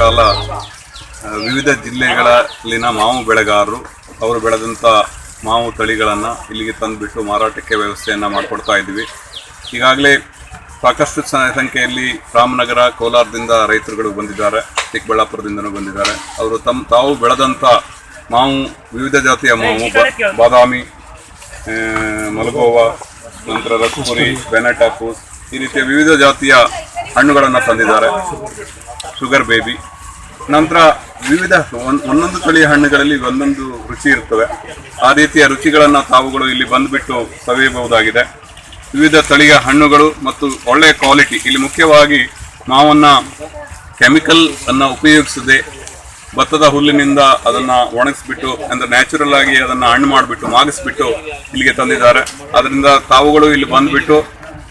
ಕಾಲ ವಿವಿಧ ಜಿಲ್ಲೆಗಳಲ್ಲಿನ ಮಾವು ಬೆಳೆಗಾರರು ಅವರು ಬೆಳೆದಂಥ ಮಾವು ತಳಿಗಳನ್ನು ಇಲ್ಲಿಗೆ ತಂದುಬಿಟ್ಟು ಮಾರಾಟಕ್ಕೆ ವ್ಯವಸ್ಥೆಯನ್ನು ಮಾಡಿಕೊಡ್ತಾ ಇದ್ದೀವಿ. ಈಗಾಗಲೇ ಸಾಕಷ್ಟು ಸಂಖ್ಯೆಯಲ್ಲಿ ರಾಮನಗರ, ಕೋಲಾರದಿಂದ ರೈತರುಗಳು ಬಂದಿದ್ದಾರೆ, ಚಿಕ್ಕಬಳ್ಳಾಪುರದಿಂದನೂ ಬಂದಿದ್ದಾರೆ. ಅವರು ತಾವು ಬೆಳೆದಂಥ ಮಾವು, ವಿವಿಧ ಜಾತಿಯ ಮಾವು, ಬಾದಾಮಿ, ಮಲಗೋವಾ, ನಂತರ ರಸ್ಪುರಿ, ಬೆನಟಾಪೂಸ್, ಈ ರೀತಿಯ ವಿವಿಧ ಜಾತಿಯ ಹಣ್ಣುಗಳನ್ನು ತಂದಿದ್ದಾರೆ. ಶುಗರ್ ಬೇಬಿ, ನಂತರ ವಿವಿಧ ಒಂದೊಂದು ತಳಿಯ ಹಣ್ಣುಗಳಲ್ಲಿ ಒಂದೊಂದು ರುಚಿ ಇರ್ತವೆ. ಆ ರೀತಿಯ ರುಚಿಗಳನ್ನು ತಾವುಗಳು ಇಲ್ಲಿ ಬಂದುಬಿಟ್ಟು ಸವಿಯಬಹುದಾಗಿದೆ. ವಿವಿಧ ತಳಿಯ ಹಣ್ಣುಗಳು ಮತ್ತು ಒಳ್ಳೆಯ ಕ್ವಾಲಿಟಿ. ಇಲ್ಲಿ ಮುಖ್ಯವಾಗಿ ಮಾವನ್ನು ಕೆಮಿಕಲ್ ಅನ್ನು ಉಪಯೋಗಿಸದೆ ಭತ್ತದ ಹುಲ್ಲಿನಿಂದ ಅದನ್ನು ಒಣಗಿಸ್ಬಿಟ್ಟು, ಅಂದರೆ ನ್ಯಾಚುರಲ್ ಆಗಿ ಅದನ್ನು ಹಣ್ಣು ಮಾಡಿಬಿಟ್ಟು ಮಾಗಿಸ್ಬಿಟ್ಟು ಇಲ್ಲಿಗೆ ತಂದಿದ್ದಾರೆ. ಅದರಿಂದ ತಾವುಗಳು ಇಲ್ಲಿ ಬಂದುಬಿಟ್ಟು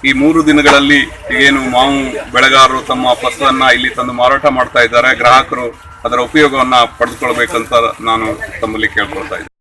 ಈ 3 ದಿನಗಳಲ್ಲಿ ಏನು ಮಾವು ಬೆಳೆಗಾರರು ತಮ್ಮ ಫಸಲನ್ನು ಇಲ್ಲಿ ತಂದು ಮಾರಾಟ ಮಾಡ್ತಾ ಇದ್ದಾರೆ, ಗ್ರಾಹಕರು ಅದರ ಉಪಯೋಗವನ್ನು ಪಡೆದುಕೊಳ್ಬೇಕಂತ ನಾನು ತಮ್ಮಲ್ಲಿ ಕೇಳ್ಕೊಳ್ತಾ ಇದ್ದೀನಿ.